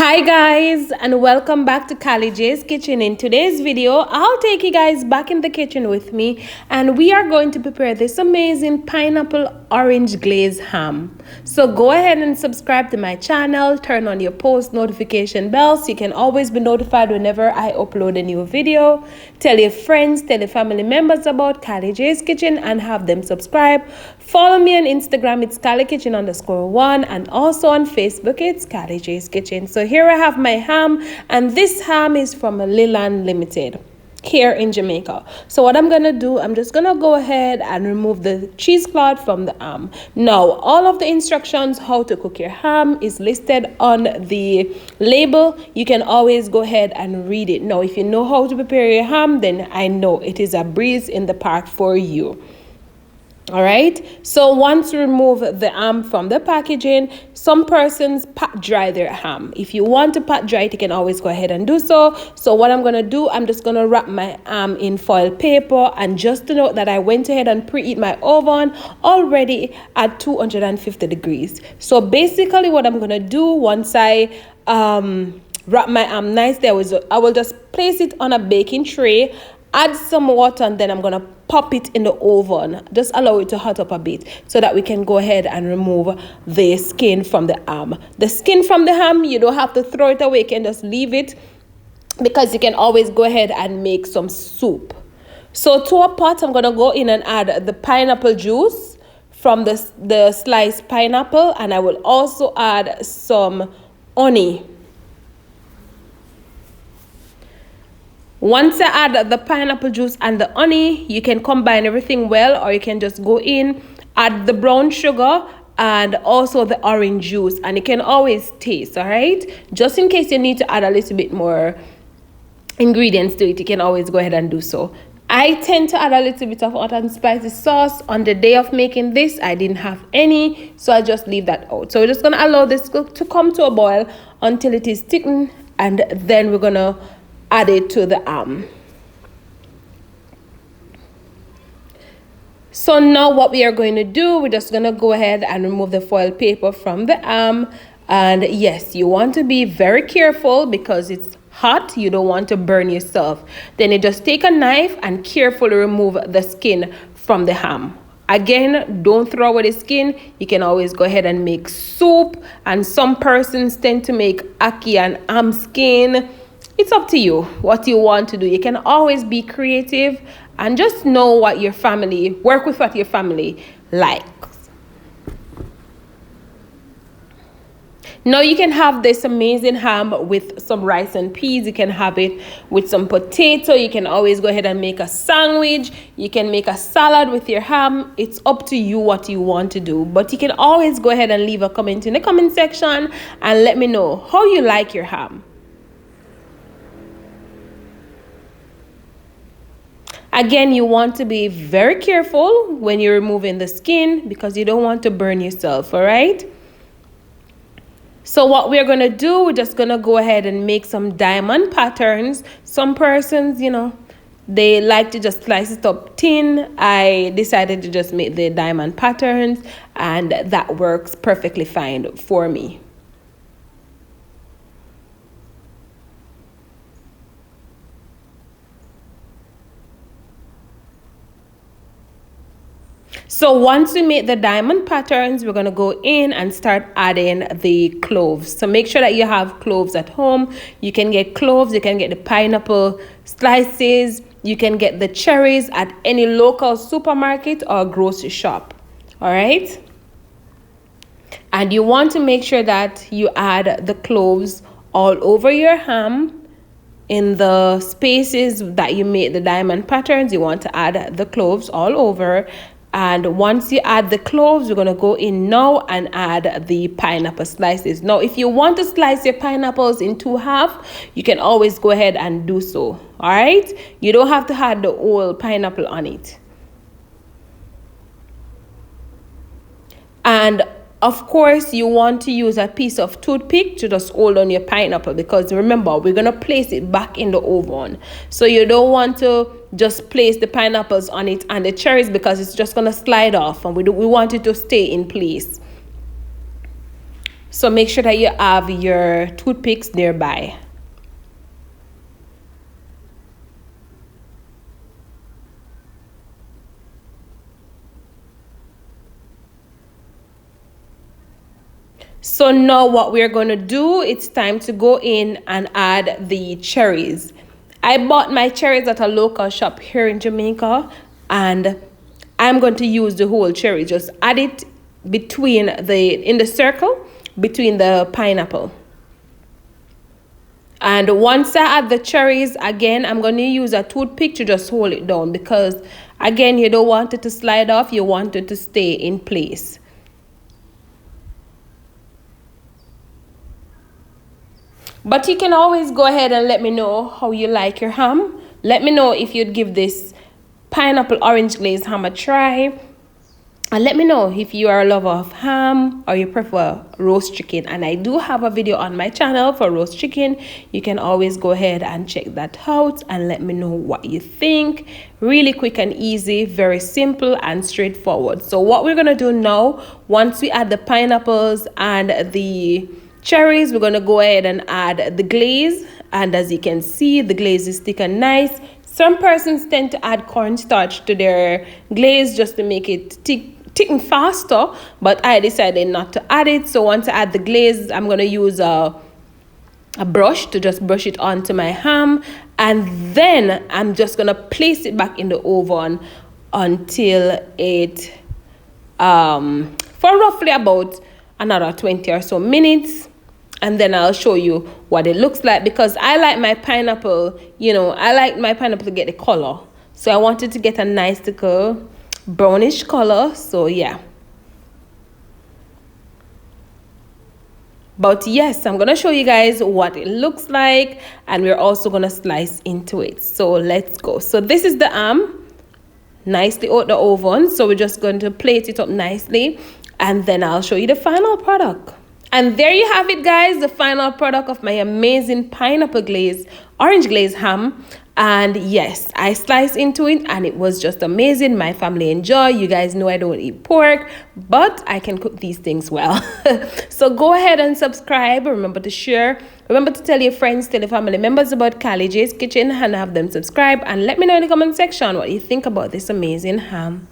Hi guys, and welcome back to Glaze's kitchen. In today's video I'll take you guys back in the kitchen with me, and we are going to prepare this amazing pineapple orange glaze ham. So go ahead and subscribe to my channel, turn on your post notification bell so you can always be notified whenever I upload a new video. Tell your friends, tell your family members about Glaze's kitchen and have them subscribe. Follow me on Instagram, it's KaliKitchen_1, and also on Facebook it's Glaze's kitchen. So here I have my ham, and this ham is from Leland Limited here in Jamaica. So what I'm gonna do, I'm just gonna go ahead and remove the cheesecloth from the ham. Now all of the instructions how to cook your ham is listed on the label. You can always go ahead and read it. Now if you know how to prepare your ham, then I know it is a breeze in the park for you. All right, so once you remove the ham from the packaging, some persons pat dry their ham. If you want to pat dry it, you can always go ahead and do so. So what I'm gonna do, I'm just gonna wrap my ham in foil paper, and just to note that I went ahead and preheat my oven already at 250 degrees. So basically what I'm gonna do, once I wrap my ham nicely, I will just place it on a baking tray, add some water, and then I'm gonna pop it in the oven. Just allow it to hot up a bit so that we can go ahead and remove the skin from the ham. The skin from the ham, you don't have to throw it away, you can just leave it, because you can always go ahead and make some soup. So to a pot, I'm gonna go in and add the pineapple juice from the sliced pineapple, and I will also add some honey. Once I add the pineapple juice and the honey, you can combine everything well, or you can just go in, add the brown sugar and also the orange juice, and you can always taste, all right? Just in case you need to add a little bit more ingredients to it, you can always go ahead and do so. I tend to add a little bit of hot and spicy sauce. On the day of making this, I didn't have any, so I just leave that out. So we're just gonna allow this to come to a boil until it is thickened, and then we're gonna add it to the ham. So now what we are going to do, we're just going to go ahead and remove the foil paper from the ham. And yes, you want to be very careful because it's hot. You don't want to burn yourself. Then you just take a knife and carefully remove the skin from the ham. Again, don't throw away the skin. You can always go ahead and make soup, and some persons tend to make ackee and ham skin. It's up to you what you want to do. You can always be creative and just know what your family, work with what your family likes. Now you can have this amazing ham with some rice and peas. You can have it with some potato. You can always go ahead and make a sandwich. You can make a salad with your ham. It's up to you what you want to do. But you can always go ahead and leave a comment in the comment section and let me know how you like your ham. Again, you want to be very careful when you're removing the skin because you don't want to burn yourself, all right? So what we're going to do, we're just going to go ahead and make some diamond patterns. Some persons, you know, they like to just slice it up thin. I decided to just make the diamond patterns, and that works perfectly fine for me. So once we make the diamond patterns, we're going to go in and start adding the cloves. So make sure that you have cloves at home. You can get cloves, you can get the pineapple slices, you can get the cherries at any local supermarket or grocery shop. All right. And you want to make sure that you add the cloves all over your ham. In the spaces that you made the diamond patterns, you want to add the cloves all over. And once you add the cloves, we're going to go in now and add the pineapple slices. Now, if you want to slice your pineapples in two halves, you can always go ahead and do so. All right? You don't have to add the whole pineapple on it. And of course, you want to use a piece of toothpick to just hold on your pineapple, because remember, we're going to place it back in the oven. So you don't want to just place the pineapples on it and the cherries, because it's just going to slide off, and we want it to stay in place. So make sure that you have your toothpicks nearby. So now what we're going to do, it's time to go in and add the cherries. I bought my cherries at a local shop here in Jamaica, and I'm going to use the whole cherry. Just add it in the circle between the pineapple. And once I add the cherries, again, I'm going to use a toothpick to just hold it down, because again, you don't want it to slide off, you want it to stay in place. But you can always go ahead and let me know how you like your ham. Let me know if you'd give this pineapple orange glazed ham a try. And let me know if you are a lover of ham or you prefer roast chicken. And I do have a video on my channel for roast chicken. You can always go ahead and check that out and let me know what you think. Really quick and easy, very simple and straightforward. So what we're going to do now, once we add the pineapples and the cherries, we're going to go ahead and add the glaze. And as you can see, the glaze is thick and nice. Some persons tend to add cornstarch to their glaze just to make it thicken faster, but I decided not to add it. So once I add the glaze, I'm going to use a brush to just brush it onto my ham, and then I'm just going to place it back in the oven until it for roughly about another 20 or so minutes. And then I'll show you what it looks like, because I like my pineapple, I like my pineapple to get the color. So I wanted to get a nice little brownish color. So yeah. But yes, I'm going to show you guys what it looks like. And we're also going to slice into it. So let's go. So this is the ham, nicely out the oven. So we're just going to plate it up nicely. And then I'll show you the final product. And there you have it, guys, the final product of my amazing pineapple glaze, orange glaze ham. And yes, I sliced into it and it was just amazing. My family enjoy. You guys know I don't eat pork, but I can cook these things well. So go ahead and subscribe. Remember to share. Remember to tell your friends, tell your family members about Callie J's Kitchen and have them subscribe. And let me know in the comment section what you think about this amazing ham.